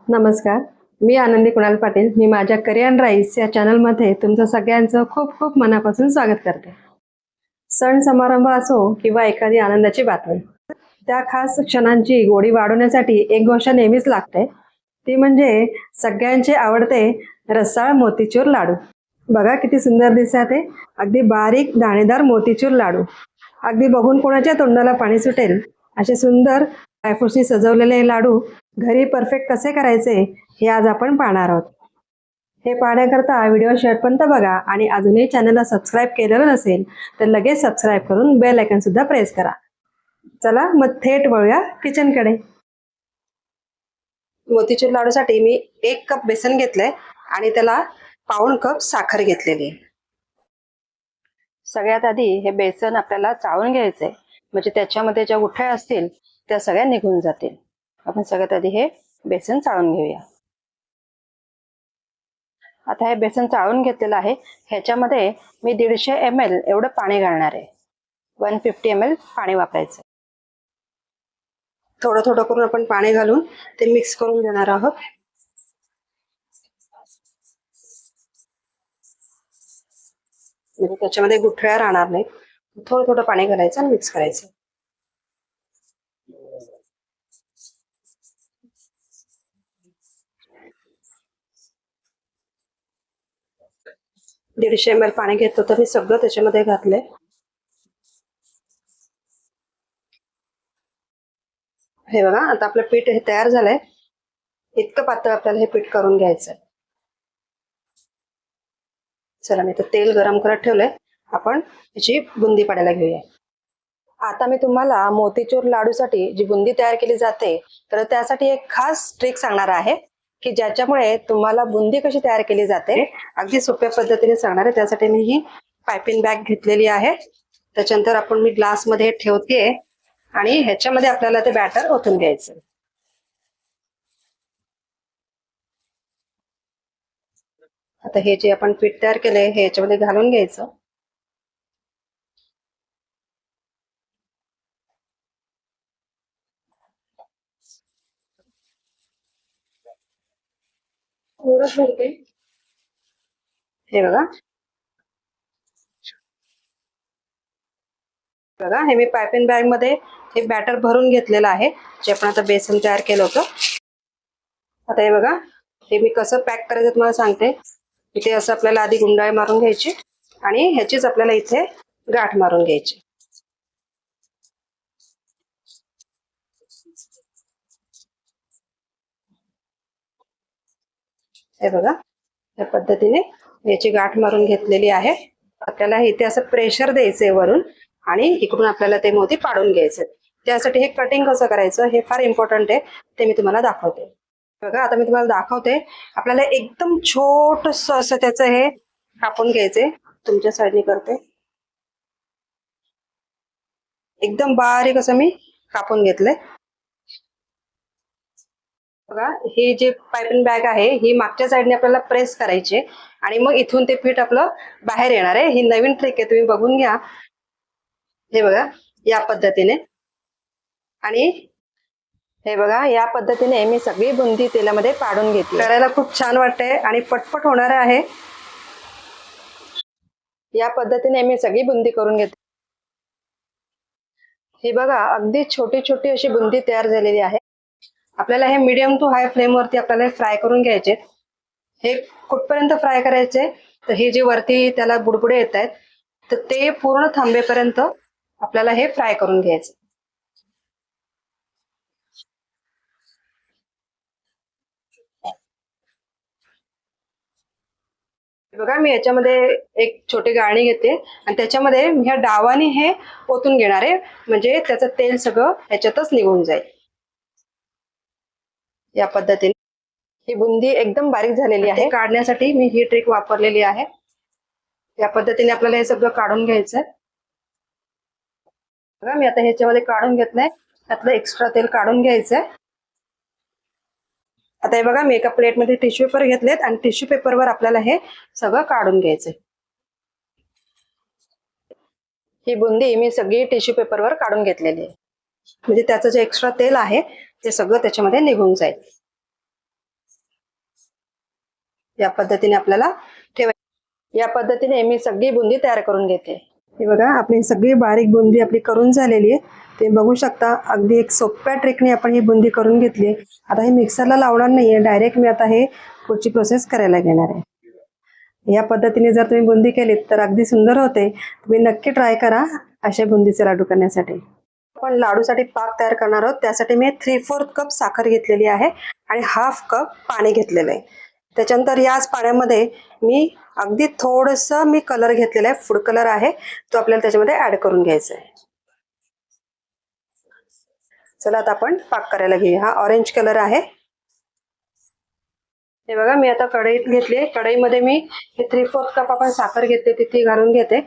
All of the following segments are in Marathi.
नमस्कार, मी आनंदी कुणाल पाटील. मी माझ्या करिअर राईस या चॅनलमध्ये तुमचं सगळ्यांचं खूप खूप मनापासून स्वागत करते. सण समारंभ असो किंवा एखादी आनंदाची बातमी, त्या खास क्षणांची गोडी वाढवण्यासाठी एक गोष्ट नेहमीच लागते, ती म्हणजे सगळ्यांचे आवडते रसाळ मोतीचूर लाडू. बघा किती सुंदर दिसतात ते, अगदी बारीक दाणेदार मोतीचूर लाडू. अगदी बघून कोणाच्या तोंडाला पाणी सुटेल असे सुंदर ड्रायफ्रुट्सनी सजवलेले हे लाडू घरी परफेक्ट कसे करायचे हे आज आपण पाहणार आहोत. हे पाहण्याकरता व्हिडिओ शेवटपर्यंत बघा आणि अजूनही चॅनलला सबस्क्राईब केलेलं नसेल तर लगेच सबस्क्राईब करून बेल आयकॉन सुद्धा प्रेस करा. चला मग थेट वळूया किचनकडे. मोतीचूर लाडूसाठी मी 1 कप बेसन घेतलंय आणि त्याला पाऊण कप साखर घेतलेली आहे. सगळ्यात आधी हे बेसन आपल्याला चाळून घ्यायचंय, म्हणजे त्याच्यामध्ये ज्या गुठळ्या असतील त्या सगळ्या निघून जातील. आपण सगळ्यात आधी हे बेसन चाळून घेऊया. आता हे बेसन चाळून घेतलेलं आहे. ह्याच्यामध्ये मी 150 ml एवढं पाणी घालणार आहे. 150 ml पाणी वापरायचं. थोडं थोडं करून आपण पाणी घालून ते मिक्स करून घेणार आहोत. म्हणजे त्याच्यामध्ये गुठळ्या राहणार नाहीत. थोडं थोडं पाणी घालायचं आणि मिक्स करायचं. दीडशे ml पाणी घेतलं तर मी सगळं त्याच्यामध्ये घातलंय. हे बघा, आता आपलं पीठ हे तयार झालंय. इतकं पातळ आपल्याला हे पीठ करून घ्यायचंय. चला, मी तर तेल गरम करत ठेवलंय. आपण याची बुंदी पाडायला घेऊया. आता मी तुम्हाला मोतीचूर लाडूसाठी जी बुंदी तयार केली जाते, तर त्यासाठी एक खास ट्रिक सांगणार आहे की ज्याच्यामुळे तुम्हाला बुंदी कशी तयार केली जाते अगदी सोप्या पद्धतीने सांगणार आहे. त्यासाठी मी ही पायपिंग बॅग घेतलेली आहे. त्याच्यानंतर आपण मी ग्लास मध्ये ठेवतेय आणि ह्याच्यामध्ये आपल्याला ते बॅटर ओतून घ्यायचं. आता हे जे आपण पीठ तयार केलंय हे याच्यामध्ये घालून घ्यायचं. हे बघा, हे मी पायपिंग बॅग मध्ये हे बॅटर भरून घेतलेलं आहे, जे आपण आता बेसन तयार केलं होतं. आता हे बघा, हे मी कसं पॅक करायचं तुम्हाला सांगते. इथे असं आपल्याला आधी गुंडाळी मारून घ्यायची आणि ह्याचीच आपल्याला इथे गाठ मारून घ्यायची. हे बघा, या पद्धतीने याची गाठ मारून घेतलेली आहे. आपल्याला इथे असं प्रेशर द्यायचंय वरून आणि इकडून आपल्याला ते मोती पाडून घ्यायचे. त्यासाठी हे कटिंग कसं करायचं हे फार इम्पॉर्टंट आहे, ते मी तुम्हाला दाखवते. बघा, आता मी तुम्हाला दाखवते. आपल्याला एकदम छोटस असं त्याचं हे कापून घ्यायचंय. तुमच्या साईडने करते. एकदम बारीक असं मी कापून घेतलंय. बघा, ही जी पायपिंग बॅग आहे ही मागच्या साईडने आपल्याला प्रेस करायची आणि मग इथून ते पीठ आपलं बाहेर येणार आहे. ही नवीन ट्रिक आहे, तुम्ही बघून घ्या. हे बघा, या पद्धतीने. आणि हे बघा, या पद्धतीने मी सगळी बुंदी तेलामध्ये पाडून घेतली. करायला खूप छान वाटते आणि पटपट होणार आहे. या पद्धतीने मी सगळी बुंदी करून घेतली. हे बघा, अगदी छोटी छोटी अशी बुंदी तयार झालेली आहे. आपल्याला हे मीडियम टू हाय फ्लेम वरती आपल्याला फ्राय करून घ्यायचे. हे कुठपर्यंत फ्राय करायचे तर हे जे वरती त्याला बुडबुडे येत आहेत तर ते पूर्ण थांबेपर्यंत आपल्याला हे फ्राय करून घ्यायचं. बघा, मी याच्यामध्ये एक छोटी गाळणी घेते आणि त्याच्यामध्ये ह्या डावाने हे ओतून घेणार आहे, म्हणजे त्याचं तेल सगळं ह्याच्यातच निघून जाईल. या पद्धतीने ही बुंदी एकदम बारीक झालेली आहे. काढण्यासाठी मी ही ट्रिक वापरलेली आहे. या पद्धतीने आपल्याला हे सगळं काढून घ्यायचंय. बघा, मी आता ह्याच्यामध्ये काढून घेतलंय. त्यातलं एक्स्ट्रा तेल काढून घ्यायचंय. आता हे बघा, मी एका प्लेटमध्ये टिश्यू पेपर घेतलेत आणि टिश्यू पेपरवर आपल्याला हे सगळं काढून घ्यायचंय. ही बुंदी मी सगळी टिश्यू पेपरवर काढून घेतलेली आहे, म्हणजे त्याचं जे एक्स्ट्रा तेल आहे ते सगळं त्याच्यामध्ये निघून जाईल. या पद्धतीने आपल्याला ठेवायची। या पद्धतीने मी सगळी बुंदी तयार करून घेते। हे बघा आपली सगळी बारीक बुंदी आपली करून झालेली आहे। तुम्ही बघू शकता अगदी एक सोप्या ट्रिकने आपण ही बुंदी करून घेतली। आता हे मिक्सरला लावणार नाहीये, डायरेक्ट मी आता हे पुढची प्रोसेस करायला घेणार आहे। या पद्धतीने जर तुम्ही बुंदी केलीत तर अगदी सुंदर होते। तुम्ही नक्की ट्राय करा अशा बुंदीचे लाडू करण्यासाठी। आपण लाडूसाठी पाक तयार करणार आहोत, त्यासाठी मी 3/4 कप साखर घेतलेली आहे आणि हाफ कप पाणी घेतलेलं आहे। त्याच्यानंतर याच पाण्यामध्ये मी अगदी थोडंसं मी कलर घेतलेला आहे, फूड कलर आहे, तो आपल्याला त्याच्यामध्ये ऍड करून घ्यायचा आहे। चला आता आपण पाक करायला घेऊया। हा ऑरेंज कलर आहे। हे बघा मी आता कढईत घेतली, कढईमध्ये मी हे 3/4 कप आपण साखर घेतली ती घालून घेते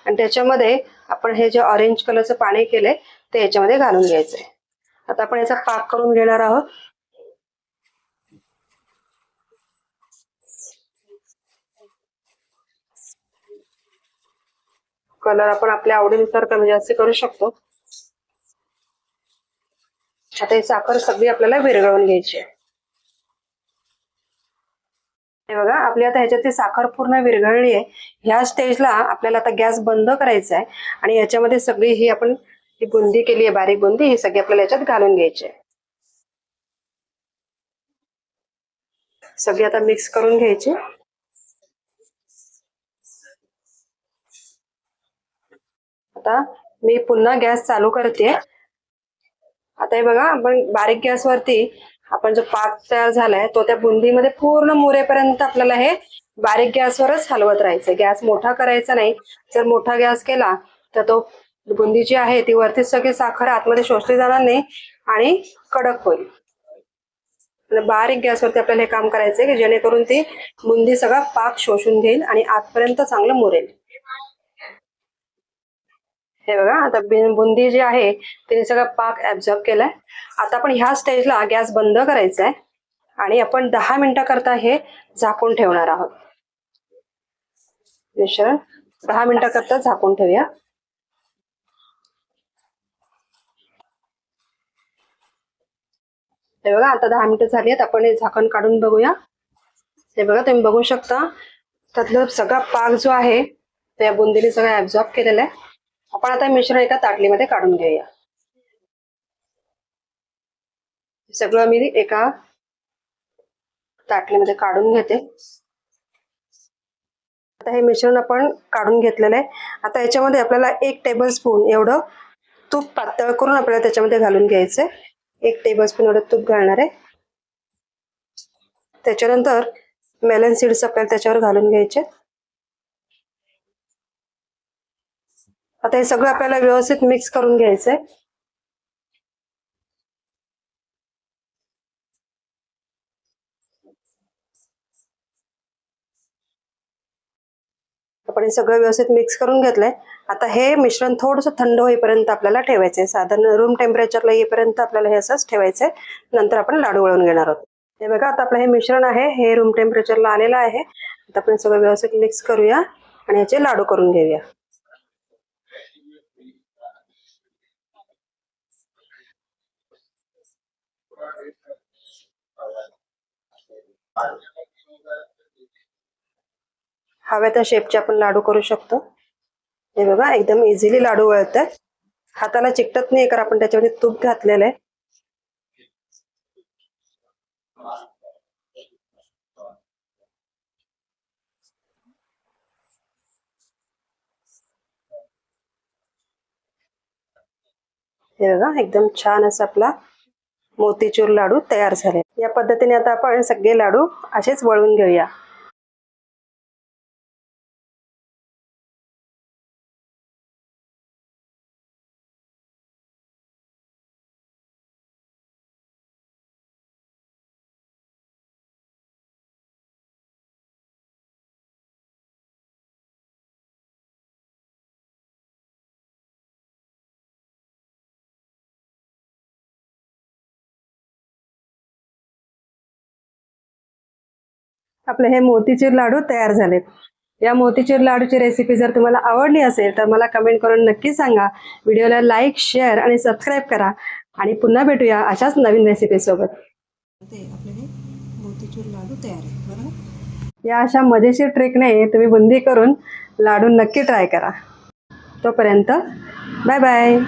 आणि त्याच्यामध्ये आपण हे जे ऑरेंज कलरचं पाणी केलंय ते याच्यामध्ये घालून घ्यायचंय। आता आपण याचा पाक करून घेणार आहोत। कलर आपण आपल्या आवडीनुसार कमी जास्त करू शकतो। आता ही साखर सगळी आपल्याला विरघळून घ्यायची आहे। हे बघा आपली आता ह्याच्यात ती साखर पूर्ण विरघळली आहे। ह्या स्टेजला आपल्याला आता गॅस बंद करायचा आहे आणि याच्यामध्ये सगळी ही आपण ही बुंदी केली आहे, बारीक बुंदी, ही सगळी आपल्याला याच्यात घालून घ्यायची आहे। सगळी आता मिक्स करून घ्यायची। आता मी पुन्हा गॅस चालू करते। आता हे बघा आपण बारीक गॅसवरती आपण जो पाक तयार झालाय तो त्या बुंदीमध्ये पूर्ण मुरेपर्यंत आपल्याला हे बारीक गॅसवरच हलवत राहायचं। गॅस मोठा करायचा नाही, जर मोठा गॅस केला तर तो बुंदी जी आहे ती वरती सगळी साखर आतमध्ये शोषली जाणार नाही आणि कडक होईल। बारीक गॅसवरती आपल्याला हे काम करायचंय की जेणेकरून ती बुंदी सगळा पाक शोषून घेईल आणि आतपर्यंत चांगलं मुरेल। हे बघा आता बुंदी जी आहे तिने सगळा पाक ऍब्झॉर्ब केलाय। आता आपण ह्या स्टेजला गॅस बंद करायचा आहे आणि आपण 10 मिनिटं करता हे झाकून ठेवणार आहोत। मिश्रण 10 मिनिटं करता झाकून ठेवूया। हे बघा आता 10 मिनिटं झाली आहेत, आपण हे झाकण काढून बघूया। हे बघा तुम्ही बघू शकता त्यातला सगळा पाक जो आहे त्या बुंदीने सगळं ऍब्झॉर्ब केलेला आहे। आपण आता मिश्रण एका ताटलीमध्ये काढून घेऊया। सगळं मी एका ताटलीमध्ये काढून घेते। आता हे मिश्रण आपण काढून घेतलेलं आहे। आता याच्यामध्ये आपल्याला 1 टेबलस्पून एवढं तूप पातळ करून आपल्याला त्याच्यामध्ये घालून घ्यायचंय। 1 टेबलस्पून एवढं तूप घालणार आहे। त्याच्यानंतर मेलन सीड्स आपल्याला त्याच्यावर घालून घ्यायचे। आता हे सगळं आपल्याला व्यवस्थित मिक्स करून घ्यायचंय। आपण हे सगळं व्यवस्थित मिक्स करून घेतलंय। आता हे मिश्रण थोडंसं थंड होईपर्यंत आपल्याला ठेवायचंय। साधारण रूम टेम्परेचरला येईपर्यंत आपल्याला हे असंच ठेवायचंय। नंतर आपण लाडू वळून घेणार आहोत। हे बघा आता आपलं हे मिश्रण आहे हे रूम टेम्परेचरला आलेलं आहे। आता आपण सगळं व्यवस्थित मिक्स करूया आणि याचे लाडू करून घेऊया। हव्या त्या शेपचे आपण लाडू करू शकतो। हे बघा एकदम इझिली लाडू वळतात, हाताला चिकटत नाही कारण आपण त्याच्यामध्ये तूप घातलेलं आहे। हे बघा एकदम छान असा आपला मोतीचूर लाडू तयार झाले। या पद्धतीने आता आपण सगळे लाडू असेच वळून घेऊया। आपले हे मोतीचूर लाडू तयार झालेत। या मोतीचूर लाडूची रेसिपी जर तुम्हाला आवडली असेल तर मला कमेंट करून नक्की सांगा। व्हिडिओला लाईक, शेअर आणि सबस्क्राईब करा आणि पुन्हा भेटूया अशाच नवीन रेसिपी सोबत। आपले हे मोतीचूर लाडू तयार आहे बरोबर. या अशा मजेशीर ट्रिकने तुम्ही बुंदी करून लाडू नक्की ट्राय करा. तोपर्यंत बाय बाय.